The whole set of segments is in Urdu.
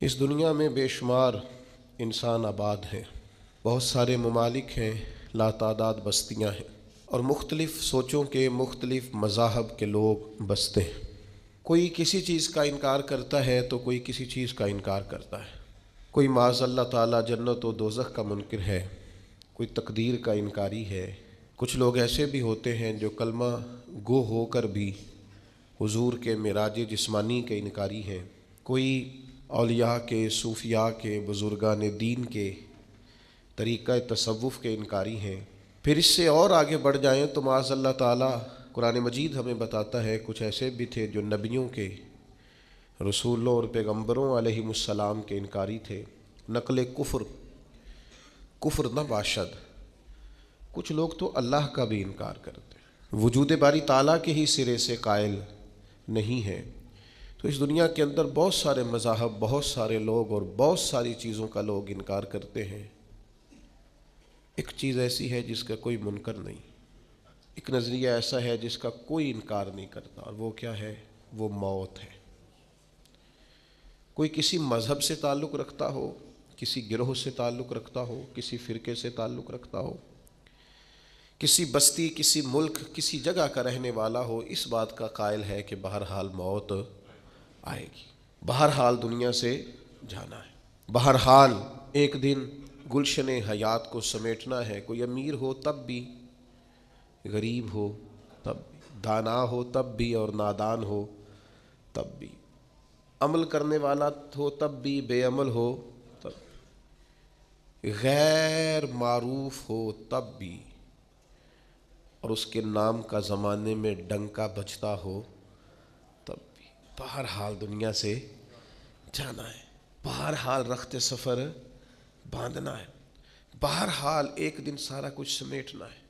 اس دنیا میں بے شمار انسان آباد ہیں، بہت سارے ممالک ہیں، لاتعداد بستیاں ہیں اور مختلف سوچوں کے مختلف مذاہب کے لوگ بستے ہیں۔ کوئی کسی چیز کا انکار کرتا ہے تو کوئی کسی چیز کا انکار کرتا ہے، کوئی معاذ اللہ تعالیٰ جنت و دوزخ کا منکر ہے، کوئی تقدیر کا انکاری ہے۔ کچھ لوگ ایسے بھی ہوتے ہیں جو کلمہ گو ہو کر بھی حضور کے معراج جسمانی کے انکاری ہیں، کوئی اولیاء کے، صوفیاء کے، بزرگان دین کے طریقہ تصوف کے انکاری ہیں۔ پھر اس سے اور آگے بڑھ جائیں تو معاذ اللہ تعالیٰ قرآن مجید ہمیں بتاتا ہے کچھ ایسے بھی تھے جو نبیوں کے، رسولوں اور پیغمبروں علیہم السلام کے انکاری تھے۔ نقل کفر نہ باشد، کچھ لوگ تو اللہ کا بھی انکار کرتے ہیں، وجود باری تعالیٰ کے ہی سرے سے قائل نہیں ہیں۔ تو اس دنیا کے اندر بہت سارے مذاہب، بہت سارے لوگ اور بہت ساری چیزوں کا لوگ انکار کرتے ہیں۔ ایک چیز ایسی ہے جس کا کوئی منکر نہیں، ایک نظریہ ایسا ہے جس کا کوئی انکار نہیں کرتا، اور وہ کیا ہے؟ وہ موت ہے۔ کوئی کسی مذہب سے تعلق رکھتا ہو، کسی گروہ سے تعلق رکھتا ہو، کسی فرقے سے تعلق رکھتا ہو، کسی بستی، کسی ملک، کسی جگہ کا رہنے والا ہو، اس بات کا قائل ہے کہ بہرحال موت آئے گی، بہرحال دنیا سے جانا ہے، بہرحال ایک دن گلشن حیات کو سمیٹنا ہے۔ کوئی امیر ہو تب بھی، غریب ہو تب بھی، دانا ہو تب بھی اور نادان ہو تب بھی، عمل کرنے والا ہو تب بھی، بے عمل ہو تب بھی، غیر معروف ہو تب بھی، اور اس کے نام کا زمانے میں ڈنکا بجتا ہو تب بھی، بہرحال دنیا سے جانا ہے، بہرحال رخت سفر باندھنا ہے، بہرحال ایک دن سارا کچھ سمیٹنا ہے۔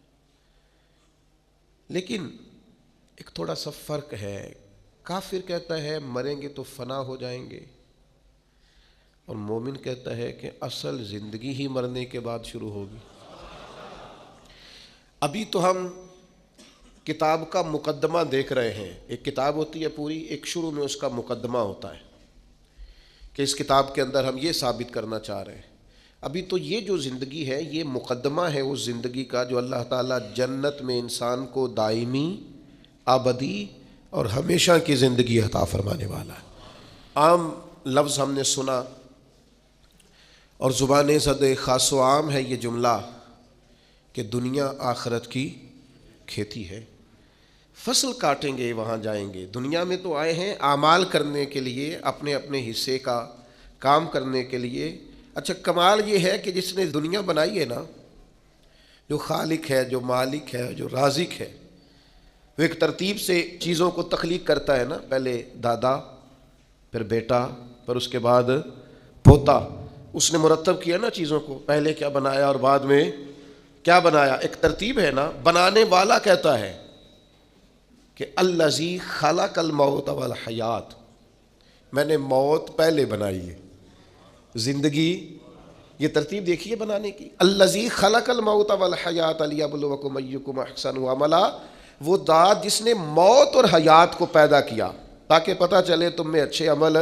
لیکن ایک تھوڑا سا فرق ہے، کافر کہتا ہے مریں گے تو فنا ہو جائیں گے، اور مومن کہتا ہے کہ اصل زندگی ہی مرنے کے بعد شروع ہوگی۔ ابھی تو ہم کتاب کا مقدمہ دیکھ رہے ہیں، ایک کتاب ہوتی ہے پوری، ایک شروع میں اس کا مقدمہ ہوتا ہے کہ اس کتاب کے اندر ہم یہ ثابت کرنا چاہ رہے ہیں۔ ابھی تو یہ جو زندگی ہے یہ مقدمہ ہے اس زندگی کا جو اللہ تعالیٰ جنت میں انسان کو دائمی، ابدی اور ہمیشہ کی زندگی عطا فرمانے والا ہے۔ عام لفظ ہم نے سنا اور زبان زد خاص و عام ہے یہ جملہ کہ دنیا آخرت کی کھیتی ہے، فصل کاٹیں گے وہاں جائیں گے۔ دنیا میں تو آئے ہیں اعمال کرنے کے لیے، اپنے اپنے حصے کا کام کرنے کے لیے۔ اچھا کمال یہ ہے کہ جس نے دنیا بنائی ہے نا، جو خالق ہے، جو مالک ہے، جو رازق ہے، وہ ایک ترتیب سے چیزوں کو تخلیق کرتا ہے نا، پہلے دادا، پھر بیٹا، پھر اس کے بعد پوتا۔ اس نے مرتب کیا نا چیزوں کو، پہلے کیا بنایا اور بعد میں کیا بنایا، ایک ترتیب ہے نا۔ بنانے والا کہتا ہے کہ الذی خلق الموت والحیات، میں نے موت پہلے بنائی ہے، زندگی، یہ ترتیب دیکھیے بنانے کی۔ الذی خلق الموت والحیات لیبلوکم ایکم احسن عملا، وہ ذات جس نے موت اور حیات کو پیدا کیا تاکہ پتہ چلے تم میں اچھے عمل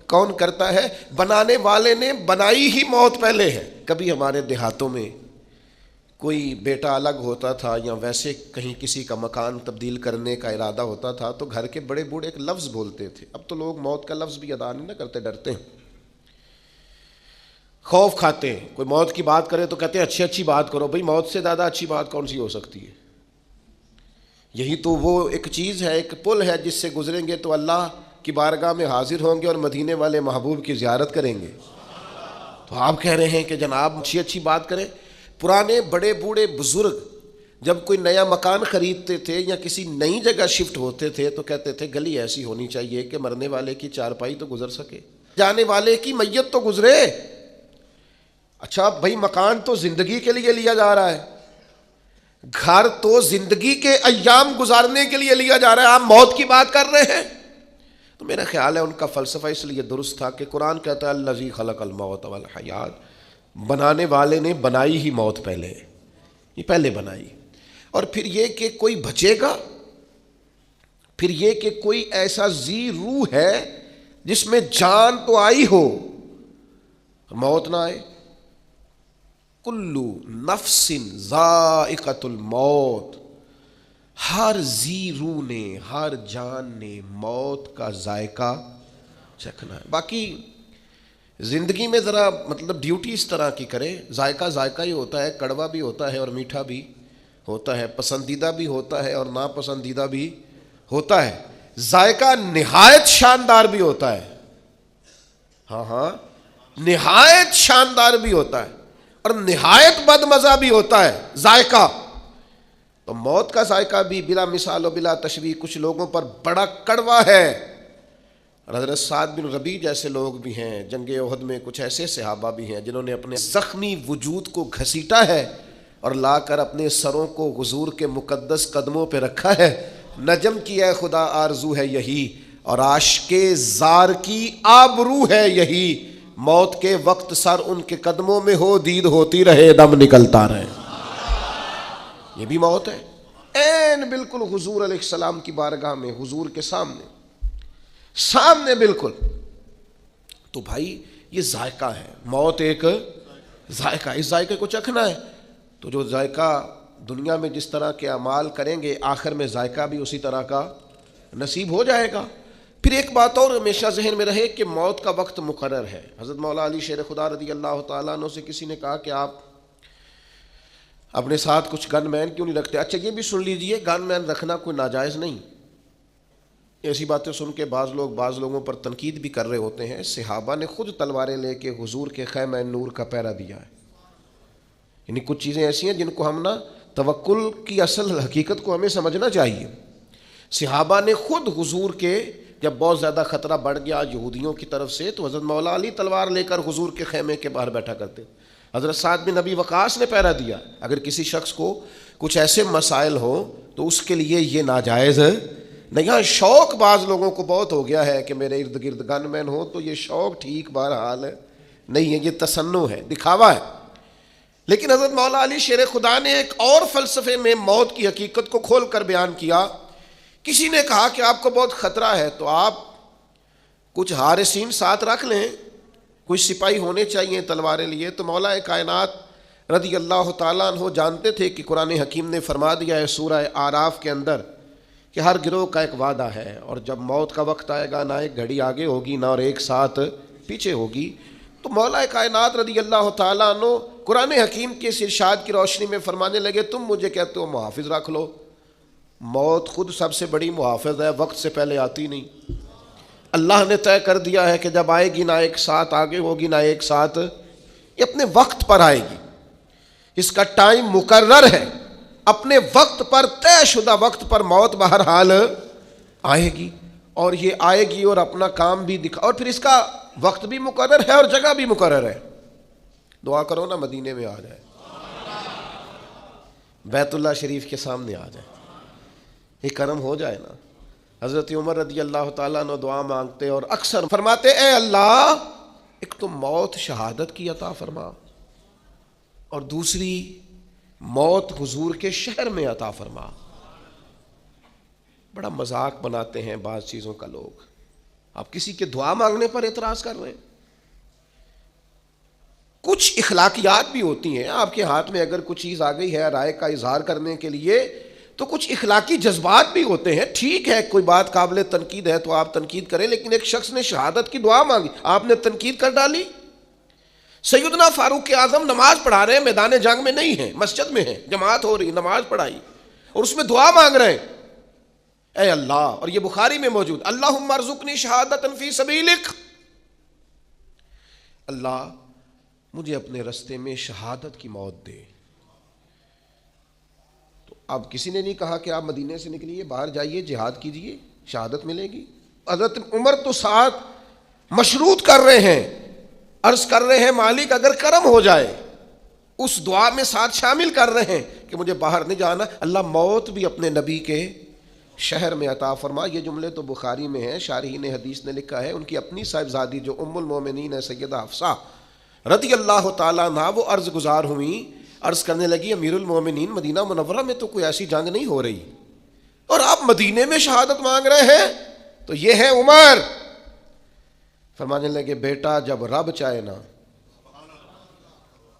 کون کرتا ہے۔ بنانے والے نے بنائی ہی موت پہلے ہے۔ کبھی ہمارے دیہاتوں میں کوئی بیٹا الگ ہوتا تھا یا ویسے کہیں کسی کا مکان تبدیل کرنے کا ارادہ ہوتا تھا تو گھر کے بڑے بوڑھے ایک لفظ بولتے تھے۔ اب تو لوگ موت کا لفظ بھی ادا نہیں نہ کرتے، ڈرتے ہیں، خوف کھاتے ہیں۔ کوئی موت کی بات کرے تو کہتے ہیں اچھی بات کرو۔ بھئی موت سے زیادہ اچھی بات کون سی ہو سکتی ہے؟ یہی تو وہ ایک چیز ہے، ایک پل ہے جس سے گزریں گے تو اللہ کی بارگاہ میں حاضر ہوں گے اور مدینے والے محبوب کی زیارت کریں گے۔ تو آپ کہہ رہے ہیں کہ جناب اچھی بات کریں۔ پرانے بڑے بوڑھے بزرگ جب کوئی نیا مکان خریدتے تھے یا کسی نئی جگہ شفٹ ہوتے تھے تو کہتے تھے گلی ایسی ہونی چاہیے کہ مرنے والے کی چارپائی تو گزر سکے، جانے والے کی میت تو گزرے۔ اچھا بھائی مکان تو زندگی کے لیے لیا جا رہا ہے، گھر تو زندگی کے ایام گزارنے کے لیے لیا جا رہا ہے، آپ موت کی بات کر رہے ہیں۔ تو میرا خیال ہے ان کا فلسفہ اس لیے درست تھا کہ قرآن کہتا ہے الذی خلق الموت والحیات، بنانے والے نے بنائی ہی موت پہلے، یہ پہلے بنائی۔ اور پھر یہ کہ کوئی بچے گا، پھر یہ کہ کوئی ایسا ذی روح ہے جس میں جان تو آئی ہو موت نہ آئے. کلو نفس ذائقۃ الموت، ہر زی روح نے، ہر جان نے موت کا ذائقہ چکھنا ہے. باقی زندگی میں ذرا مطلب ڈیوٹی اس طرح کی کرے، ذائقہ ذائقہ ہی ہوتا ہے، کڑوا بھی ہوتا ہے اور میٹھا بھی ہوتا ہے، پسندیدہ بھی ہوتا ہے اور ناپسندیدہ بھی ہوتا ہے. ذائقہ نہایت شاندار بھی ہوتا ہے، ہاں نہایت شاندار بھی ہوتا ہے اور نہایت بدمزہ بھی ہوتا ہے ذائقہ. تو موت کا ذائقہ بھی بلا مثال و بلا تشبیہ کچھ لوگوں پر بڑا کڑوا ہے. اور حضرت سعد بن ربیع جیسے لوگ بھی ہیں، جنگ احد میں کچھ ایسے صحابہ بھی ہیں جنہوں نے اپنے زخمی وجود کو گھسیٹا ہے اور لا کر اپنے سروں کو حضور کے مقدس قدموں پہ رکھا ہے. نجم کی اے خدا آرزو ہے یہی، اور عاشق زار کی آبرو ہے یہی، موت کے وقت سر ان کے قدموں میں ہو، دید ہوتی رہے، دم نکلتا رہے. یہ بھی موت ہے، این بالکل حضور علیہ السلام کی بارگاہ میں، حضور کے سامنے بالکل. تو بھائی یہ ذائقہ ہے، موت ایک ذائقہ، اس ذائقے کو چکھنا ہے. تو جو ذائقہ دنیا میں جس طرح کے اعمال کریں گے، آخر میں ذائقہ بھی اسی طرح کا نصیب ہو جائے گا. پھر ایک بات اور ہمیشہ ذہن میں رہے کہ موت کا وقت مقرر ہے. حضرت مولا علی شیر خدا رضی اللہ تعالیٰ عنہ سے کسی نے کہا کہ آپ اپنے ساتھ کچھ گن مین کیوں نہیں رکھتے؟ اچھا یہ بھی سن لیجئے، گن مین رکھنا کوئی ناجائز نہیں. ایسی باتیں سن کے بعض لوگوں پر تنقید بھی کر رہے ہوتے ہیں. صحابہ نے خود تلواریں لے کے حضور کے خیمہ نور کا پہرا دیا ہے. یعنی کچھ چیزیں ایسی ہیں جن کو ہم توکل کی اصل حقیقت کو ہمیں سمجھنا چاہیے. صحابہ نے خود حضور کے جب بہت زیادہ خطرہ بڑھ گیا یہودیوں کی طرف سے، تو حضرت مولا علی تلوار لے کر حضور کے خیمے کے باہر بیٹھا کرتے. حضرت سعد بن ابی وقاص نے پہرا دیا. اگر کسی شخص کو کچھ ایسے مسائل ہوں تو اس کے لیے یہ ناجائز نہیں. ہاں شوق بعض لوگوں کو بہت ہو گیا ہے کہ میرے ارد گرد گن مین ہو، تو یہ شوق ٹھیک بہرحال نہیں ہے، یہ تصنع ہے، دکھاوا ہے. لیکن حضرت مولا علی شیر خدا نے ایک اور فلسفے میں موت کی حقیقت کو کھول کر بیان کیا. کسی نے کہا کہ آپ کو بہت خطرہ ہے تو آپ کچھ حارسین ساتھ رکھ لیں، کچھ سپاہی ہونے چاہیے تلواریں لیے. تو مولا کائنات رضی اللہ تعالیٰ عنہ جانتے تھے کہ قرآن حکیم نے فرما دیا ہے سورہ اعراف کے اندر کہ ہر گروہ کا ایک وعدہ ہے، اور جب موت کا وقت آئے گا نہ ایک گھڑی آگے ہوگی نہ اور ایک ساتھ پیچھے ہوگی. تو مولا کائنات رضی اللہ تعالیٰ عنہ قرآن حکیم کے اس ارشاد کی روشنی میں فرمانے لگے تم مجھے کہتے ہو محافظ رکھ لو. موت خود سب سے بڑی محافظ ہے، وقت سے پہلے آتی نہیں. اللہ نے طے کر دیا ہے کہ جب آئے گی نہ ایک ساتھ آگے ہوگی نہ ایک ساتھ، یہ اپنے وقت پر آئے گی. اس کا ٹائم مقرر ہے، اپنے وقت پر، طے شدہ وقت پر موت بہرحال آئے گی. اور یہ آئے گی اور اپنا کام بھی دکھا، اور پھر اس کا وقت بھی مقرر ہے اور جگہ بھی مقرر ہے. دعا کرو نا مدینے میں آ جائے، بیت اللہ شریف کے سامنے آ جائے، یہ کرم ہو جائے نا. حضرت عمر رضی اللہ تعالیٰ عنہ دعا مانگتے اور اکثر فرماتے اے اللہ ایک تو موت شہادت کی عطا فرما، اور دوسری موت حضور کے شہر میں عطا فرما. بڑا مذاق بناتے ہیں بعض چیزوں کا لوگ. آپ کسی کے دعا مانگنے پر اعتراض کر رہے ہیں. کچھ اخلاقیات بھی ہوتی ہیں. آپ کے ہاتھ میں اگر کچھ چیز آ گئی ہے رائے کا اظہار کرنے کے لیے تو کچھ اخلاقی جذبات بھی ہوتے ہیں. ٹھیک ہے کوئی بات قابل تنقید ہے تو آپ تنقید کریں، لیکن ایک شخص نے شہادت کی دعا مانگی، آپ نے تنقید کر ڈالی. سیدنا فاروق اعظم نماز پڑھا رہے ہیں، میدان جنگ میں نہیں ہیں، مسجد میں ہیں، جماعت ہو رہی، نماز پڑھائی اور اس میں دعا مانگ رہے ہیں اے اللہ، اور یہ بخاری میں موجود، اللہم ارزقنی شہادۃ فی سبیلک، اللہ مجھے اپنے رستے میں شہادت کی موت دے. تو اب کسی نے نہیں کہا کہ آپ مدینے سے نکلیے، باہر جائیے، جہاد کیجیے، شہادت ملے گی. حضرت عمر تو ساتھ مشروط کر رہے ہیں، عرض کر رہے ہیں مالک اگر کرم ہو جائے، اس دعا میں ساتھ شامل کر رہے ہیں کہ مجھے باہر نہیں جانا، اللہ موت بھی اپنے نبی کے شہر میں عطا فرما. یہ جملے تو بخاری میں ہیں، شارحین حدیث نے لکھا ہے، ان کی اپنی صاحبزادی جو ام المومنین ہے سیدہ حفصہ رضی اللہ تعالیٰ عنہا، وہ عرض گزار ہوئیں، عرض کرنے لگی امیر المومنین مدینہ منورہ میں تو کوئی ایسی جنگ نہیں ہو رہی اور آپ مدینے میں شہادت مانگ رہے ہیں. تو یہ ہے عمر. فرمانے لگے بیٹا جب رب چاہے نا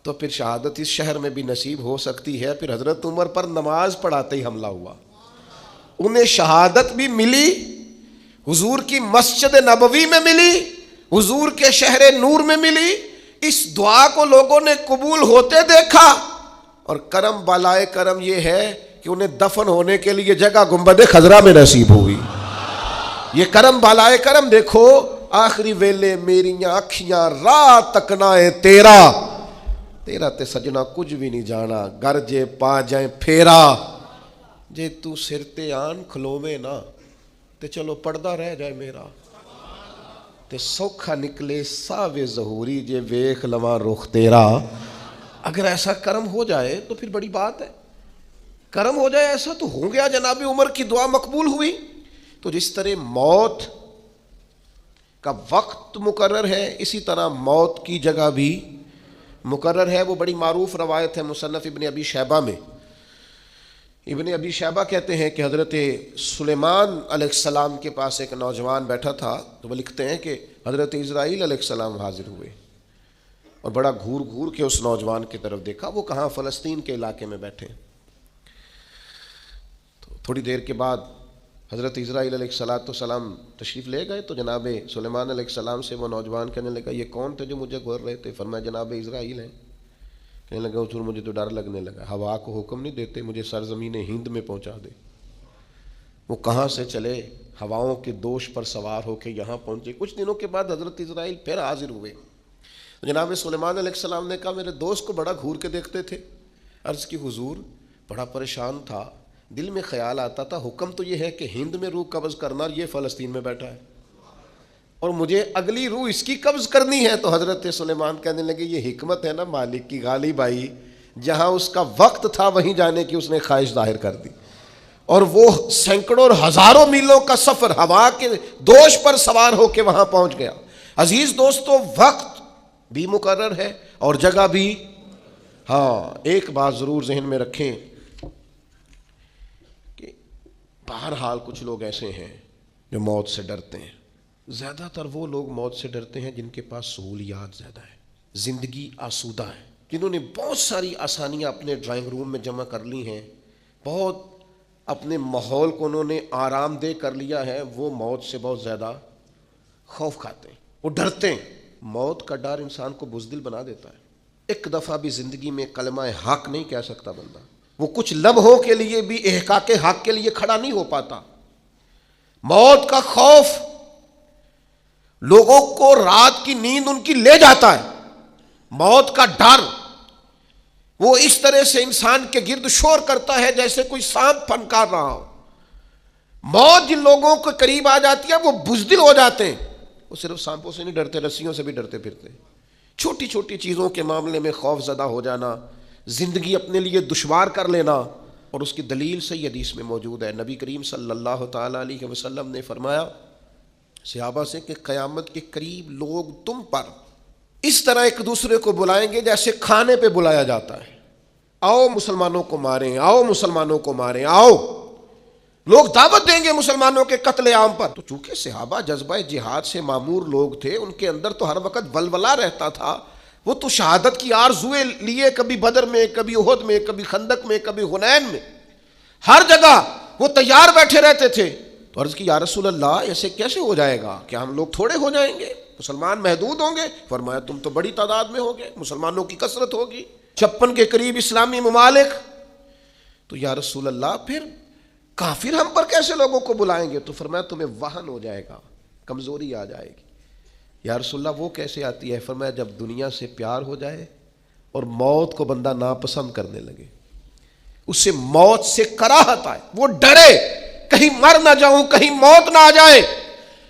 تو پھر شہادت اس شہر میں بھی نصیب ہو سکتی ہے. پھر حضرت عمر پر نماز پڑھاتے ہی حملہ ہوا, انہیں شہادت بھی ملی, حضور کی مسجد نبوی میں ملی, حضور کے شہر نور میں ملی. اس دعا کو لوگوں نے قبول ہوتے دیکھا, اور کرم بالائے کرم یہ ہے کہ انہیں دفن ہونے کے لیے جگہ گنبد خضرا میں نصیب ہوئی. یہ کرم بالائے کرم دیکھو. آخری ویلے میریاں اکھیاں رات تکنا ہے تیرا, تیرا تے سجنا کچھ بھی نہیں جانا, گر جے پا جائیں پھیرا, جے تو سر تے آن کھلووے نا تے چلو پردہ رہ جائے میرا, تے سوکھا نکلے ساوے ظہوری جے ویکھ لواں رخ تیرا. اگر ایسا کرم ہو جائے تو پھر بڑی بات ہے. کرم ہو جائے ایسا تو ہوں گیا. جناب عمر کی دعا مقبول ہوئی. تو جس طرح موت کا وقت مقرر ہے, اسی طرح موت کی جگہ بھی مقرر ہے. وہ بڑی معروف روایت ہے مصنف ابن ابی شیبہ میں. ابن ابی شیبہ کہتے ہیں کہ حضرت سلیمان علیہ السلام کے پاس ایک نوجوان بیٹھا تھا, تو وہ لکھتے ہیں کہ حضرت اسرائیل علیہ السلام حاضر ہوئے اور بڑا گھور گھور کے اس نوجوان کی طرف دیکھا. وہ کہاں؟ فلسطین کے علاقے میں بیٹھے. تو تھوڑی دیر کے بعد حضرت اسرائیل علیہ السلام تشریف لے گئے. تو جناب سلیمان علیہ السلام سے وہ نوجوان کہنے لگا, یہ کون تھے جو مجھے گھور رہے تھے؟ فرمایا جناب اسرائیل ہیں. کہنے لگا حضور مجھے تو ڈر لگنے لگا, ہوا کو حکم نہیں دیتے مجھے سرزمین ہند میں پہنچا دے. وہ کہاں سے چلے, ہواؤں کے دوش پر سوار ہو کے یہاں پہنچے. کچھ دنوں کے بعد حضرت اسرائیل پھر حاضر ہوئے. جناب سلیمان علیہ السلام نے کہا میرے دوست کو بڑا گھور کے دیکھتے تھے. عرض کی حضور بڑا پریشان تھا, دل میں خیال آتا تھا حکم تو یہ ہے کہ ہند میں روح قبض کرنا, اور یہ فلسطین میں بیٹھا ہے اور مجھے اگلی روح اس کی قبض کرنی ہے. تو حضرت سلیمان کہنے لگے یہ حکمت ہے نا مالک کی غالب آئی, جہاں اس کا وقت تھا وہیں جانے کی اس نے خواہش ظاہر کر دی, اور وہ سینکڑوں اور ہزاروں میلوں کا سفر ہوا کے دوش پر سوار ہو کے وہاں پہنچ گیا. عزیز دوستو, وقت بھی مقرر ہے اور جگہ بھی. ہاں ایک بات ضرور ذہن میں رکھیں کہ بہرحال کچھ لوگ ایسے ہیں جو موت سے ڈرتے ہیں. زیادہ تر وہ لوگ موت سے ڈرتے ہیں جن کے پاس سہولیات زیادہ ہے, زندگی آسودہ ہے, جنہوں نے بہت ساری آسانیاں اپنے ڈرائنگ روم میں جمع کر لی ہیں, بہت اپنے ماحول کو انہوں نے آرام دہ کر لیا ہے. وہ موت سے بہت زیادہ خوف کھاتے ہیں, وہ ڈرتے ہیں. موت کا ڈر انسان کو بزدل بنا دیتا ہے. ایک دفعہ بھی زندگی میں کلمہ حق نہیں کہہ سکتا بندہ. وہ کچھ لمحوں کے لیے بھی احقاق حق کے لیے کھڑا نہیں ہو پاتا. موت کا خوف لوگوں کو رات کی نیند ان کی لے جاتا ہے. موت کا ڈر وہ اس طرح سے انسان کے گرد شور کرتا ہے جیسے کوئی سانپ پھنکار رہا ہو. موت جن لوگوں کے قریب آ جاتی ہے وہ بزدل ہو جاتے ہیں. وہ صرف سانپوں سے نہیں ڈرتے, رسیوں سے بھی ڈرتے پھرتے. چھوٹی چھوٹی چیزوں کے معاملے میں خوف زدہ ہو جانا, زندگی اپنے لیے دشوار کر لینا. اور اس کی دلیل صحیح حدیث میں موجود ہے. نبی کریم صلی اللہ تعالی علیہ وسلم نے فرمایا صحابہ سے کہ قیامت کے قریب لوگ تم پر اس طرح ایک دوسرے کو بلائیں گے جیسے کھانے پہ بلایا جاتا ہے. آؤ مسلمانوں کو ماریں, آؤ مسلمانوں کو ماریں, آؤ. لوگ دعوت دیں گے مسلمانوں کے قتل عام پر. تو چونکہ صحابہ جذبہ جہاد سے معمور لوگ تھے, ان کے اندر تو ہر وقت ولولہ رہتا تھا. وہ تو شہادت کی آرزوئیں لیے کبھی بدر میں, کبھی احد میں, کبھی خندق میں, کبھی حنین میں, ہر جگہ وہ تیار بیٹھے رہتے تھے. تو عرض کی یا رسول اللہ ایسے کیسے ہو جائے گا, کیا ہم لوگ تھوڑے ہو جائیں گے, مسلمان محدود ہوں گے؟ فرمایا تم تو بڑی تعداد میں ہوگے, مسلمانوں کی کثرت ہوگی, 56 کے قریب اسلامی ممالک. تو یا رسول اللہ پھر کافر ہم پر کیسے لوگوں کو بلائیں گے؟ تو فرمایا تمہیں وہن ہو جائے گا, کمزوری آ جائے گی. یا رسول اللہ وہ کیسے آتی ہے؟ فرمایا جب دنیا سے پیار ہو جائے اور موت کو بندہ ناپسند کرنے لگے, اسے موت سے کراہت آئے, وہ ڈرے کہیں مر نہ جاؤں, کہیں موت نہ آ جائے.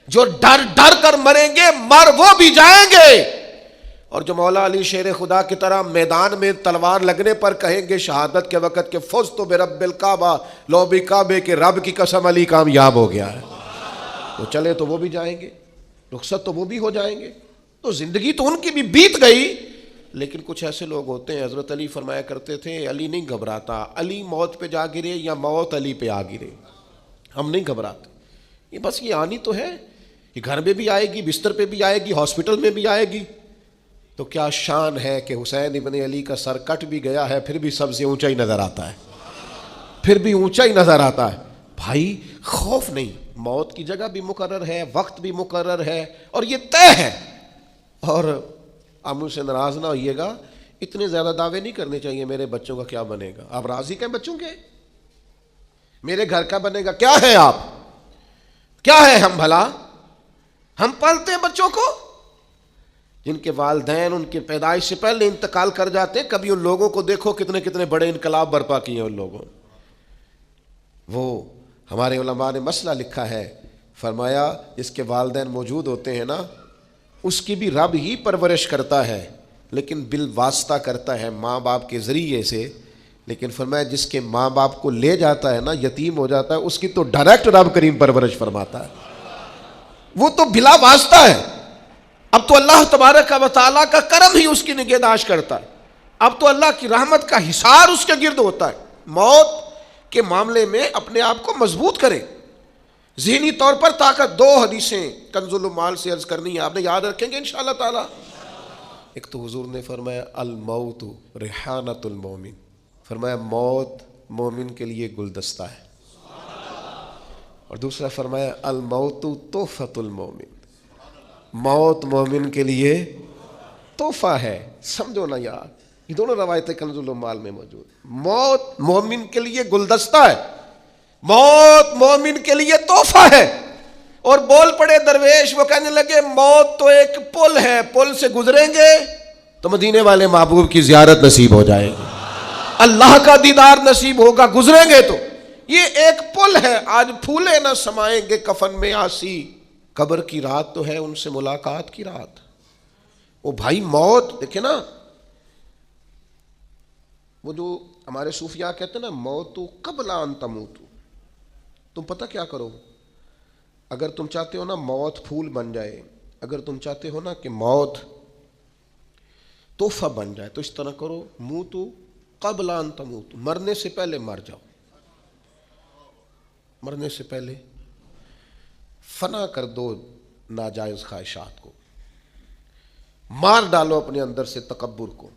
جو ڈر ڈر کر مریں گے مر وہ بھی جائیں گے. اور جو مولا علی شیر خدا کی طرح میدان میں تلوار لگنے پر کہیں گے شہادت کے وقت کہ فزت برب الکعبہ, لو بھی کعبے کے رب کی قسم علی کامیاب ہو گیا ہے, تو چلے تو وہ بھی جائیں گے, رخصت تو وہ بھی ہو جائیں گے. تو زندگی تو ان کی بھی بیت گئی. لیکن کچھ ایسے لوگ ہوتے ہیں, حضرت علی فرمایا کرتے تھے علی نہیں گھبراتا, علی موت پہ جا گرے یا موت علی پہ آ گرے, ہم نہیں گھبراتے. یہ بس یہ آنی تو ہے, یہ گھر میں بھی آئے گی, بستر پہ بھی آئے گی, ہاسپٹل میں بھی آئے گی, تو کیا شان ہے کہ حسین ابن علی کا سر کٹ بھی گیا ہے پھر بھی سب سے اونچا ہی نظر آتا ہے، پھر بھی اونچا ہی نظر آتا ہے۔ بھائی خوف نہیں، موت کی جگہ بھی مقرر ہے، وقت بھی مقرر ہے اور یہ طے ہے۔ اور آپ مجھ سے ناراض نہ ہوئیے گا، اتنے زیادہ دعوے نہیں کرنے چاہیے میرے بچوں کا کیا بنے گا۔ آپ راضی ہیں بچوں کے؟ میرے گھر کا بنے گا کیا ہے؟ آپ کیا ہے؟ ہم بھلا ہم پالتے ہیں بچوں کو جن کے والدین ان کے پیدائش سے پہلے انتقال کر جاتے ہیں۔ کبھی ان لوگوں کو دیکھو کتنے کتنے بڑے انقلاب برپا کیے ان لوگوں۔ وہ ہمارے علماء نے مسئلہ لکھا ہے، فرمایا جس کے والدین موجود ہوتے ہیں نا، اس کی بھی رب ہی پرورش کرتا ہے لیکن بالواسطہ کرتا ہے ماں باپ کے ذریعے سے، لیکن فرمایا جس کے ماں باپ کو لے جاتا ہے نا، یتیم ہو جاتا ہے، اس کی تو ڈائریکٹ رب کریم پرورش فرماتا ہے، وہ تو بلا واسطہ ہے۔ اب تو اللہ تبارک و تعالیٰ کا کرم ہی اس کی نگہداشت کرتا ہے، اب تو اللہ کی رحمت کا حصار اس کے گرد ہوتا ہے۔ موت کے معاملے میں اپنے آپ کو مضبوط کریں، ذہنی طور پر طاقت۔ دو حدیثیں کنز المال سے عرض کرنی ہے، آپ نے یاد رکھیں گے انشاءاللہ تعالی۔ ایک تو حضور نے فرمایا الموت ریحانۃ المومن، فرمایا موت مومن کے لیے گلدستہ ہے، اور دوسرا فرمایا الموت تحفۃ المومن، موت مومن کے لیے تحفہ ہے۔ سمجھو نا یار، یہ دونوں روایتیں کنز المال میں موجود۔ موت مومن کے لیے گلدستہ ہے، موت مومن کے لیے تحفہ ہے۔ اور بول پڑے درویش، وہ کہنے لگے موت تو ایک پل ہے، پل سے گزریں گے تو مدینے والے محبوب کی زیارت نصیب ہو جائے گی، اللہ کا دیدار نصیب ہوگا، گزریں گے تو یہ ایک پل ہے۔ آج پھولے نہ سمائیں گے کفن میں آسی، قبر کی رات تو ہے ان سے ملاقات کی رات۔ وہ بھائی موت دیکھیں نا، وہ جو ہمارے صوفیاء کہتے ہیں نا موت قبل ان تموت، تم پتہ کیا کرو، اگر تم چاہتے ہو نا موت پھول بن جائے، اگر تم چاہتے ہو نا کہ موت تحفہ بن جائے، تو اس طرح کرو موتو قبل ان تموت، مرنے سے پہلے مر جاؤ، مرنے سے پہلے فنا کر دو ناجائز خواہشات کو، مار ڈالو اپنے اندر سے تکبر کو،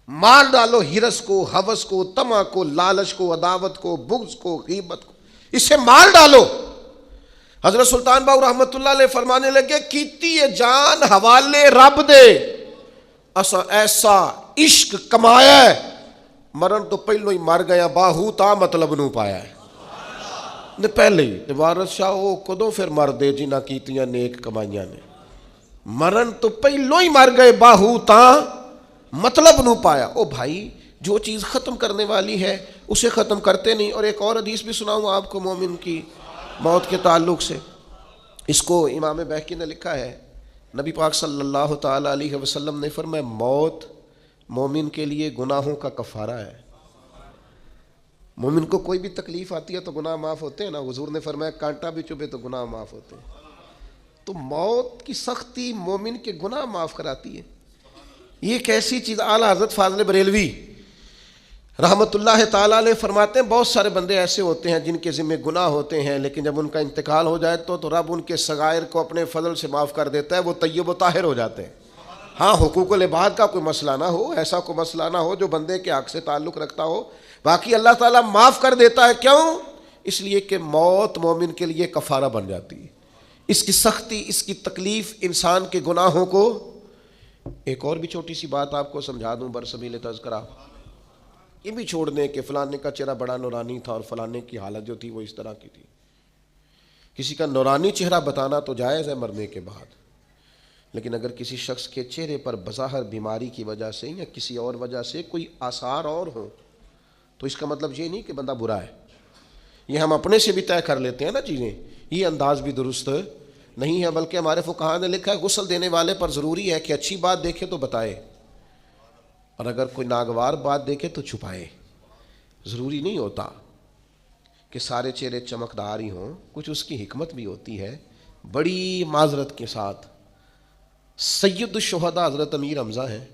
مار ڈالو ہرس کو، ہوس کو، طمع کو، لالچ کو، عداوت کو، بغض کو، غیبت کو، اسے مار ڈالو۔ حضرت سلطان باؤ رحمت اللہ علیہ فرمانے لگے کیتی جان حوالے رب دے، اسا ایسا عشق کمایا ہے، مرن تو پہلو ہی مر گیا، باہو تا مطلب نو پایا ہے نے پہلے ہی۔ وارث شاہ وہ کدوں پھر مر دے جنہ کیتیاں نیک کمائیاں نے، مرن تو پہلو ہی مر گئے، باہو تا مطلب نو پایا۔ او بھائی جو چیز ختم کرنے والی ہے اسے ختم کرتے نہیں۔ اور ایک اور حدیث بھی سناؤں آپ کو مومن کی موت کے تعلق سے، اس کو امام بہقی نے لکھا ہے، نبی پاک صلی اللہ تعالی علیہ وسلم نے فرمایا موت مومن کے لیے گناہوں کا کفارہ ہے۔ مومن کو کوئی بھی تکلیف آتی ہے تو گناہ معاف ہوتے ہیں نا، حضور نے فرمایا کانٹا بھی چبھے تو گناہ معاف ہوتے ہیں، تو موت کی سختی مومن کے گناہ معاف کراتی ہے۔ یہ ایک ایسی چیز، اعلیٰ حضرت فاضل بریلوی رحمت اللہ تعالیٰ علیہ فرماتے ہیں بہت سارے بندے ایسے ہوتے ہیں جن کے ذمہ گناہ ہوتے ہیں، لیکن جب ان کا انتقال ہو جائے تو رب ان کے صغائر کو اپنے فضل سے معاف کر دیتا ہے، وہ طیب و طاہر ہو جاتے ہیں۔ ہاں حقوق العباد کا کوئی مسئلہ نہ ہو، ایسا کوئی مسئلہ نہ ہو جو بندے کے حق سے تعلق رکھتا ہو، باقی اللہ تعالیٰ معاف کر دیتا ہے۔ کیوں؟ اس لیے کہ موت مومن کے لیے کفارہ بن جاتی ہے۔ اس کی سختی، اس کی تکلیف انسان کے گناہوں کو۔ ایک اور بھی چھوٹی سی بات آپ کو سمجھا دوں برسبیل تذکرہ، یہ بھی چھوڑ دیں کہ فلانے کا چہرہ بڑا نورانی تھا اور فلانے کی حالت جو تھی وہ اس طرح کی تھی۔ کسی کا نورانی چہرہ بتانا تو جائز ہے مرنے کے بعد، لیکن اگر کسی شخص کے چہرے پر بظاہر بیماری کی وجہ سے یا کسی اور وجہ سے کوئی آثار اور ہوں تو اس کا مطلب یہ نہیں کہ بندہ برا ہے۔ یہ ہم اپنے سے بھی طے کر لیتے ہیں نا چیزیں، یہ انداز بھی درست نہیں ہے، بلکہ ہمارے فقہاء نے لکھا ہے غسل دینے والے پر ضروری ہے کہ اچھی بات دیکھے تو بتائے، اور اگر کوئی ناگوار بات دیکھے تو چھپائے۔ ضروری نہیں ہوتا کہ سارے چہرے چمکدار ہی ہوں، کچھ اس کی حکمت بھی ہوتی ہے۔ بڑی معذرت کے ساتھ سید الشہداء حضرت امیر حمزہ ہیں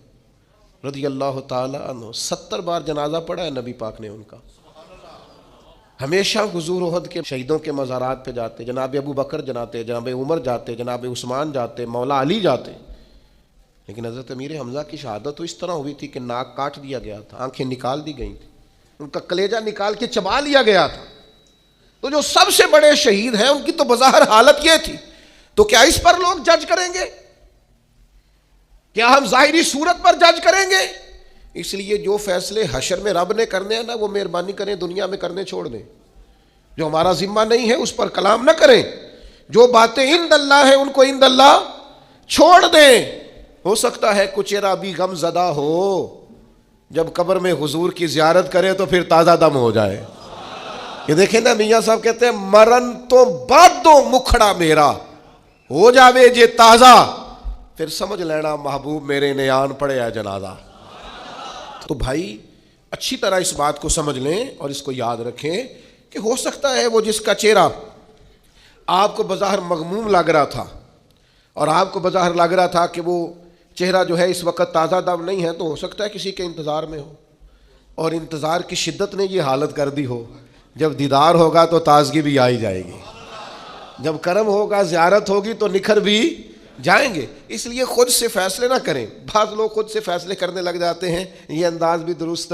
رضی اللہ تعالی عنہ، 70 بار جنازہ پڑھا ہے نبی پاک نے ان کا۔ ہمیشہ حضور احد کے شہیدوں کے مزارات پہ جاتے، جناب ابو بکر جاتے، جناب عمر جاتے، جناب عثمان جاتے، مولا علی جاتے، لیکن حضرت امیر حمزہ کی شہادت تو اس طرح ہوئی تھی کہ ناک کاٹ دیا گیا تھا، آنکھیں نکال دی گئی تھی، ان کا کلیجہ نکال کے چبا لیا گیا تھا. تو جو سب سے بڑے شہید ہیں ان کی تو بظاہر حالت یہ تھی، تو کیا اس پر لوگ جج کریں گے؟ کیا ہم ظاہری صورت پر جج کریں گے؟ اس لیے جو فیصلے حشر میں رب نے کرنے ہیں نا، وہ مہربانی کریں دنیا میں کرنے چھوڑ دیں. جو ہمارا ذمہ نہیں ہے اس پر کلام نہ کریں. جو باتیں عند اللہ ہیں ان کو عند اللہ چھوڑ دیں. ہو سکتا ہے کچیرا بھی غم زدہ ہو، جب قبر میں حضور کی زیارت کرے تو پھر تازہ دم ہو جائے. یہ دیکھیں نا، میاں صاحب کہتے ہیں مرن تو بادو مکھڑا میرا ہو جاوے جے تازہ، پھر سمجھ لینا محبوب میرے نے آن پڑے ہے جنازہ. تو بھائی اچھی طرح اس بات کو سمجھ لیں اور اس کو یاد رکھیں کہ ہو سکتا ہے وہ جس کا چہرہ آپ کو بظاہر مغموم لگ رہا تھا اور آپ کو بظاہر لگ رہا تھا کہ وہ چہرہ جو ہے اس وقت تازہ دم نہیں ہے، تو ہو سکتا ہے کسی کے انتظار میں ہو، اور انتظار کی شدت نے یہ حالت کر دی ہو. جب دیدار ہوگا تو تازگی بھی آئی جائے گی، جب کرم ہوگا زیارت ہوگی تو نکھر بھی جائیں گے. اس لیے خود سے فیصلے نہ کریں. بعض لوگ خود سے فیصلے کرنے لگ جاتے ہیں، یہ انداز بھی درست.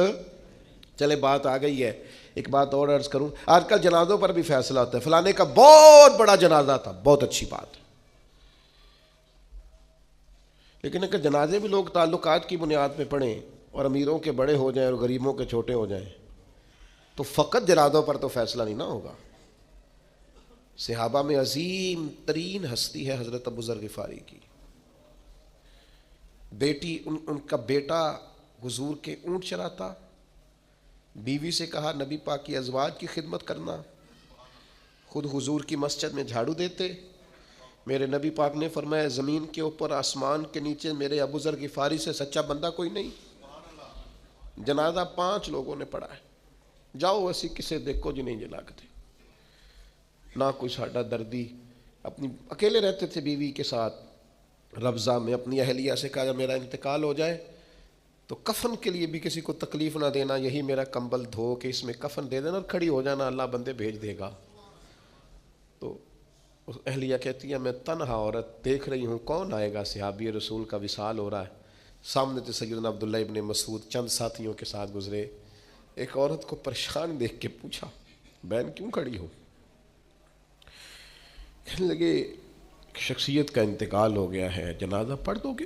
چلے بات آ گئی ہے، ایک بات اور عرض کروں. آج کل جنازوں پر بھی فیصلہ ہوتا ہے، فلانے کا بہت بڑا جنازہ تھا، بہت اچھی بات ہے. لیکن اگر جنازے بھی لوگ تعلقات کی بنیاد پہ پڑھیں اور امیروں کے بڑے ہو جائیں اور غریبوں کے چھوٹے ہو جائیں تو فقط جنازوں پر تو فیصلہ نہیں نہ ہوگا. صحابہ میں عظیم ترین ہستی ہے حضرت ابو ذر غفاری کی بیٹی. ان کا بیٹا حضور کے اونٹ چراتا، بیوی سے کہا نبی پاک کی ازواج کی خدمت کرنا، خود حضور کی مسجد میں جھاڑو دیتے. میرے نبی پاک نے فرمایا زمین کے اوپر آسمان کے نیچے میرے ابو ذر غفاری سے سچا بندہ کوئی نہیں. جنازہ 5 لوگوں نے پڑھا ہے. جاؤ ایسی کسے دیکھو جی نہیں جلاگتے. نہ کوئی ساڈا دردی، اپنی اکیلے رہتے تھے بیوی کے ساتھ ربضہ میں. اپنی اہلیہ سے کہا جب میرا انتقال ہو جائے تو کفن کے لیے بھی کسی کو تکلیف نہ دینا، یہی میرا کمبل دھو کے اس میں کفن دے دینا اور کھڑی ہو جانا، اللہ بندے بھیج دے گا. تو اہلیہ کہتی ہے میں تنہا عورت دیکھ رہی ہوں، کون آئے گا؟ صحابی رسول کا وصال ہو رہا ہے. سامنے سے سیدنا عبداللہ ابن مسعود چند ساتھیوں کے ساتھ گزرے. ایک عورت کو پریشان دیکھ کے پوچھا بہن کیوں کھڑی ہو؟ کہنے لگے شخصیت کا انتقال ہو گیا ہے، جنازہ پڑھ دو گے؟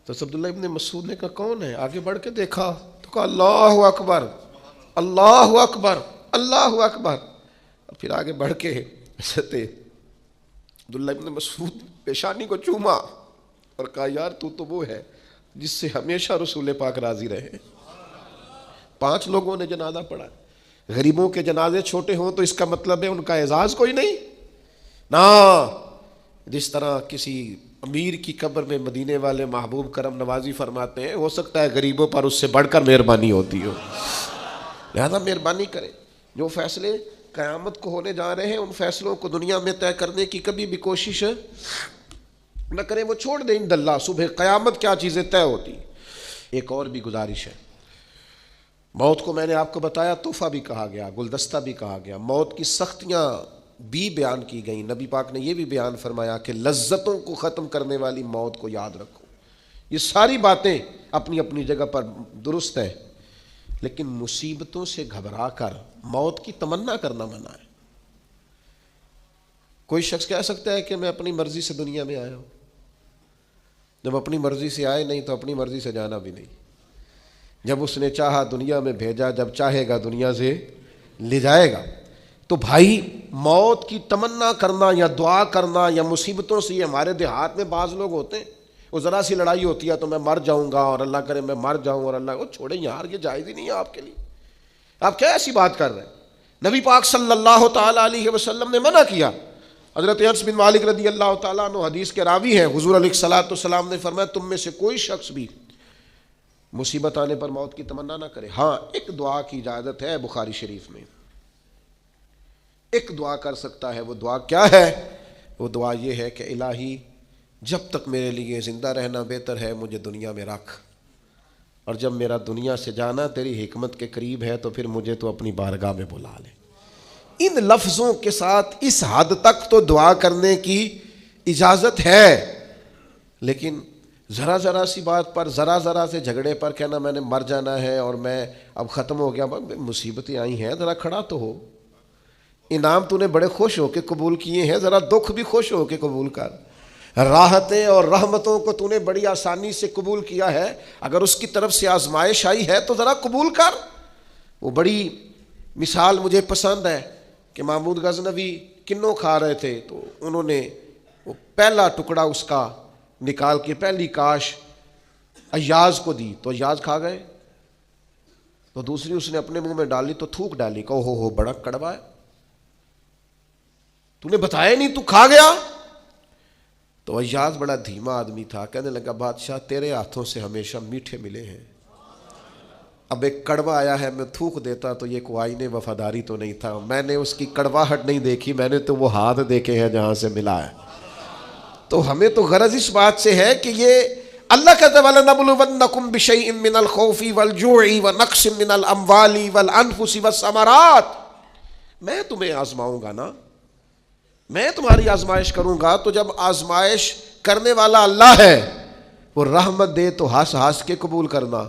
تو عبداللہ ابن مسعود نے کہا کون ہے؟ آگے بڑھ کے دیکھا تو کہا اللہ اکبر اللہ اکبر اللہ اکبر. اور پھر آگے بڑھ کے حضرت عبداللہ ابن مسعود پیشانی کو چوما اور کہا یار تو وہ ہے جس سے ہمیشہ رسول پاک راضی رہے. 5 لوگوں نے جنازہ پڑھا. غریبوں کے جنازے چھوٹے ہوں تو اس کا مطلب ہے ان کا اعزاز کوئی نہیں نا. جس طرح کسی امیر کی قبر میں مدینے والے محبوب کرم نوازی فرماتے ہیں، ہو سکتا ہے غریبوں پر اس سے بڑھ کر مہربانی ہوتی ہو. لہذا مہربانی کریں. جو فیصلے قیامت کو ہونے جا رہے ہیں ان فیصلوں کو دنیا میں طے کرنے کی کبھی بھی کوشش نہ کریں، وہ چھوڑ دیں. عند اللہ صبح قیامت کیا چیزیں طے ہوتی. ایک اور بھی گزارش ہے. موت کو میں نے آپ کو بتایا تحفہ بھی کہا گیا، گلدستہ بھی کہا گیا. موت کی سختیاں بھی بیان کی گئیں. نبی پاک نے یہ بھی بیان فرمایا کہ لذتوں کو ختم کرنے والی موت کو یاد رکھو. یہ ساری باتیں اپنی اپنی جگہ پر درست ہیں، لیکن مصیبتوں سے گھبرا کر موت کی تمنا کرنا منع ہے. کوئی شخص کہہ سکتا ہے کہ میں اپنی مرضی سے دنیا میں آیا ہوں. جب اپنی مرضی سے آئے نہیں تو اپنی مرضی سے جانا بھی نہیں. جب اس نے چاہا دنیا میں بھیجا، جب چاہے گا دنیا سے لے جائے گا. تو بھائی موت کی تمنا کرنا یا دعا کرنا یا مصیبتوں سے، یہ ہمارے دیہات میں بعض لوگ ہوتے ہیں، وہ ذرا سی لڑائی ہوتی ہے تو میں مر جاؤں گا اور اللہ کرے میں مر جاؤں، اور اللہ کو چھوڑیں یار یہ جائز ہی نہیں ہے آپ کے لیے. آپ کیا ایسی بات کر رہے ہیں؟ نبی پاک صلی اللہ تعالیٰ علیہ وسلم نے منع کیا. حضرت انس بن مالک رضی اللہ تعالیٰ عنہ حدیث کے راوی ہیں. حضور علیہ الصلوۃ والسلام نے فرمایا تم میں سے کوئی شخص بھی مصیبت آنے پر موت کی تمنا نہ کرے. ہاں ایک دعا کی اجازت ہے بخاری شریف میں، ایک دعا کر سکتا ہے. وہ دعا کیا ہے؟ وہ دعا یہ ہے کہ الہی جب تک میرے لیے زندہ رہنا بہتر ہے مجھے دنیا میں رکھ، اور جب میرا دنیا سے جانا تیری حکمت کے قریب ہے تو پھر مجھے تو اپنی بارگاہ میں بلا لے. ان لفظوں کے ساتھ اس حد تک تو دعا کرنے کی اجازت ہے، لیکن ذرا ذرا سی بات پر، ذرا ذرا سے جھگڑے پر کہنا میں نے مر جانا ہے اور میں اب ختم ہو گیا. مصیبتیں آئی ہیں، ذرا کھڑا تو ہو. انعام تو نے بڑے خوش ہو کے قبول کیے ہیں، ذرا دکھ بھی خوش ہو کے قبول کر. راحتیں اور رحمتوں کو تو نے بڑی آسانی سے قبول کیا ہے، اگر اس کی طرف سے آزمائش آئی ہے تو ذرا قبول کر. وہ بڑی مثال مجھے پسند ہے کہ محمود غزنوی کنوں کھا رہے تھے تو انہوں نے وہ پہلا ٹکڑا اس کا نکال کے پہلی کاش ایاز کو دی تو ایاز کھا گئے، تو دوسری اس نے اپنے منہ میں ڈالی تو تھوک ڈالی کہ ہو بڑا کڑوا ہے، تو نے بتایا نہیں تو کھا گیا. تو ایاز بڑا دھیما آدمی تھا، کہنے لگا بادشاہ تیرے ہاتھوں سے ہمیشہ میٹھے ملے ہیں، اب ایک کڑوا آیا ہے میں تھوک دیتا تو یہ کوئی آئین وفاداری تو نہیں تھا، میں نے اس کی کڑواہٹ نہیں دیکھی، میں نے تو وہ ہاتھ دیکھے ہیں جہاں سے ملا ہے. تو ہمیں تو غرض اس بات سے ہے کہ یہ اللہ کہتا ہے وَلَنَبْلُوَنَّكُمْ بِشَيْءٍ مِّنَ الْخَوْفِ وَالْجُوعِ وَنَقْصٍ مِّنَ الْأَمْوَالِ وَالْأَنفُسِ وَالثَّمَرَاتِ. میں تمہیں آزماؤں گا نا، میں تمہاری آزمائش کروں گا. تو جب آزمائش کرنے والا اللہ ہے، وہ رحمت دے تو ہنس ہنس کے قبول کرنا،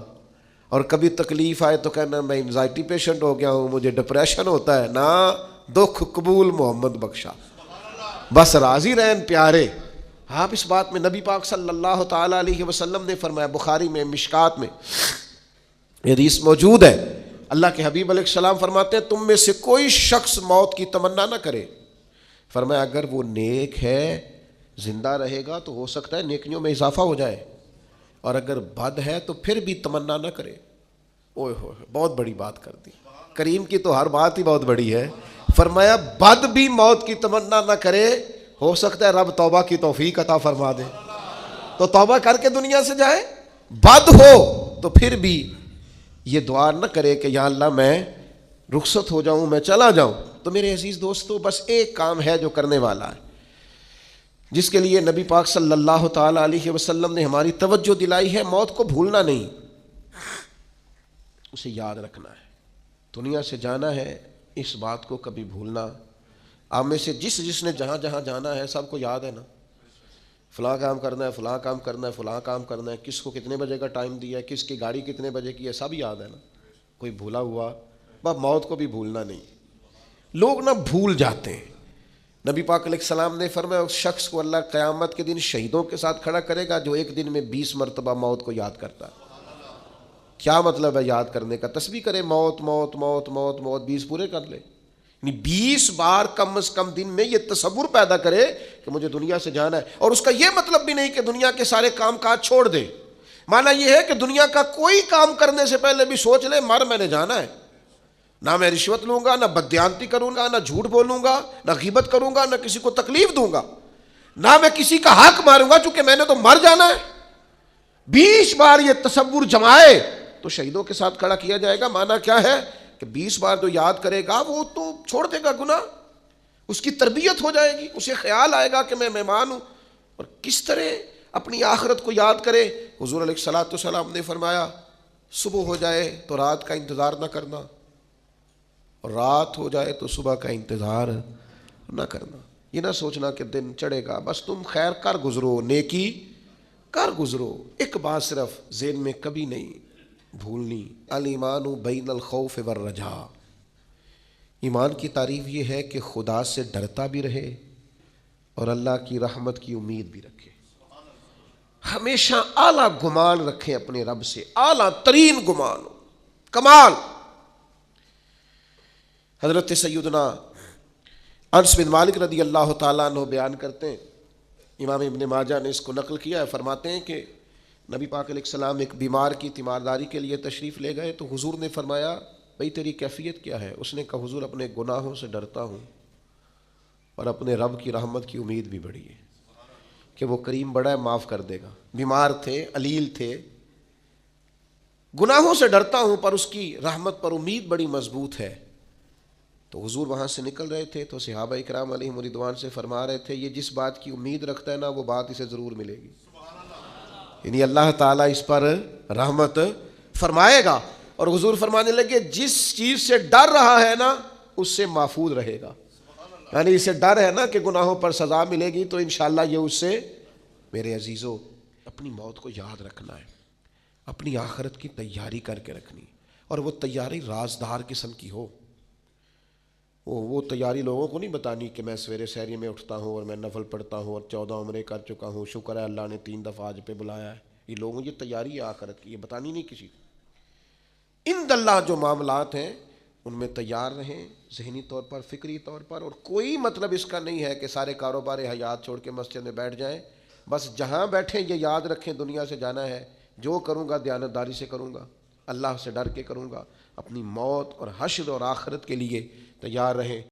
اور کبھی تکلیف آئے تو کہنا میں انزائٹی پیشنٹ ہو گیا ہوں، مجھے ڈپریشن ہوتا ہے. نا، دکھ قبول محمد بخشا، بس راضی رہن پیارے. آپ اس بات میں نبی پاک صلی اللہ تعالی علیہ وسلم نے فرمایا، بخاری میں مشکات میں حدیث موجود ہے، اللہ کے حبیب علیہ السلام فرماتے ہیں تم میں سے کوئی شخص موت کی تمنا نہ کرے. فرمایا اگر وہ نیک ہے زندہ رہے گا تو ہو سکتا ہے نیکیوں میں اضافہ ہو جائے، اور اگر بد ہے تو پھر بھی تمنا نہ کرے. اوہ ہوئے بہت بڑی بات کر دی. کریم کی تو ہر بات ہی بہت بڑی ہے. فرمایا بد بھی موت کی تمنا نہ کرے، ہو سکتا ہے رب توبہ کی توفیق عطا فرما دے تو توبہ کر کے دنیا سے جائے. بد ہو تو پھر بھی یہ دعا نہ کرے کہ یا اللہ میں رخصت ہو جاؤں، میں چلا جاؤں. تو میرے عزیز دوستو، بس ایک کام ہے جو کرنے والا ہے، جس کے لیے نبی پاک صلی اللہ تعالی علیہ وسلم نے ہماری توجہ دلائی ہے. موت کو بھولنا نہیں، اسے یاد رکھنا ہے. دنیا سے جانا ہے، اس بات کو کبھی بھولنا. آپ میں سے جس نے جہاں جہاں جانا ہے سب کو یاد ہے نا، فلاں کام کرنا ہے، فلاں کام کرنا ہے، فلاں کام کرنا ہے، کس کو کتنے بجے کا ٹائم دیا ہے، کس کی گاڑی کتنے بجے کی ہے، سب یاد ہے نا. کوئی بھولا ہوا؟ بس موت کو بھی بھولنا نہیں. لوگ نہ بھول جاتے ہیں. نبی پاک علیہ السلام نے فرمایا اس شخص کو اللہ قیامت کے دن شہیدوں کے ساتھ کھڑا کرے گا جو ایک دن میں 20 مرتبہ موت کو یاد کرتا ہے. کیا مطلب ہے یاد کرنے کا؟ تسبیح کرے موت موت موت موت موت 20 پورے کر لے. 20 بار کم از کم دن میں یہ تصور پیدا کرے کہ مجھے دنیا سے جانا ہے. اور اس کا یہ مطلب بھی نہیں کہ دنیا کے سارے کام کاج چھوڑ دے. معنی یہ ہے کہ دنیا کا کوئی کام کرنے سے پہلے بھی سوچ لے مر میں نے جانا ہے. نہ میں رشوت لوں گا، نہ بددیانتی کروں گا، نہ جھوٹ بولوں گا، نہ غیبت کروں گا، نہ کسی کو تکلیف دوں گا، نہ میں کسی کا حق ماروں گا، چونکہ میں نے تو مر جانا ہے. 20 بار یہ تصور جمائے تو شہیدوں کے ساتھ کھڑا کیا جائے گا. معنی کیا ہے کہ 20 بار جو یاد کرے گا وہ تو چھوڑ دے گا گناہ، اس کی تربیت ہو جائے گی، اسے خیال آئے گا کہ میں مہمان ہوں. اور کس طرح اپنی آخرت کو یاد کرے. حضور علیہ الصلوۃ والسلام نے فرمایا صبح ہو جائے تو رات کا انتظار نہ کرنا، اور رات ہو جائے تو صبح کا انتظار نہ کرنا. یہ نہ سوچنا کہ دن چڑھے گا، بس تم خیر کر گزرو، نیکی کر گزرو. ایک بات صرف ذہن میں کبھی نہیں بھولنی، الایمان بین الخوف والرجاء. ایمان کی تعریف یہ ہے کہ خدا سے ڈرتا بھی رہے اور اللہ کی رحمت کی امید بھی رکھے. ہمیشہ اعلیٰ گمان رکھیں اپنے رب سے، اعلیٰ ترین گمان ہو، کمال. حضرت سیدنا انس بن مالک رضی اللہ تعالیٰ عنہ بیان کرتے ہیں، امام ابن ماجہ نے اس کو نقل کیا ہے، فرماتے ہیں کہ نبی پاک علیہ السلام ایک بیمار کی تیمارداری کے لیے تشریف لے گئے تو حضور نے فرمایا بھئی تیری کیفیت کیا ہے؟ اس نے کہا حضور اپنے گناہوں سے ڈرتا ہوں اور اپنے رب کی رحمت کی امید بھی بڑی ہے کہ وہ کریم بڑا ہے، معاف کر دے گا. بیمار تھے، علیل تھے، گناہوں سے ڈرتا ہوں پر اس کی رحمت پر امید بڑی مضبوط ہے. تو حضور وہاں سے نکل رہے تھے تو صحابہ اکرام علیہم رضوان سے فرما رہے تھے یہ جس بات کی امید رکھتا ہے نا وہ بات اسے ضرور ملے گی. یعنی اللہ تعالیٰ اس پر رحمت فرمائے گا. اور حضور فرمانے لگے جس چیز سے ڈر رہا ہے نا اس سے محفوظ رہے گا. یعنی اسے ڈر ہے نا کہ گناہوں پر سزا ملے گی تو انشاءاللہ یہ اس سے، میرے عزیزو اپنی موت کو یاد رکھنا ہے، اپنی آخرت کی تیاری کر کے رکھنی، اور وہ تیاری رازدار قسم کی ہو۔ وہ تیاری لوگوں کو نہیں بتانی کہ میں سویرے سحری میں اٹھتا ہوں اور میں نفل پڑھتا ہوں اور 14 عمرے کر چکا ہوں، شکر ہے اللہ نے 3 دفعہ آج پہ بلایا ہے۔ یہ لوگوں یہ تیاری ہے آخرت کی، یہ بتانی نہیں کسی کو۔ ان اللہ جو معاملات ہیں ان میں تیار رہیں، ذہنی طور پر، فکری طور پر، اور کوئی مطلب اس کا نہیں ہے کہ سارے کاروبار حیات چھوڑ کے مسجد میں بیٹھ جائیں۔ بس جہاں بیٹھیں یہ یاد رکھیں دنیا سے جانا ہے، جو کروں گا دیانتداری سے کروں گا، اللہ سے ڈر کے کروں گا، اپنی موت اور حشر اور آخرت کے لیے تیار رہیں۔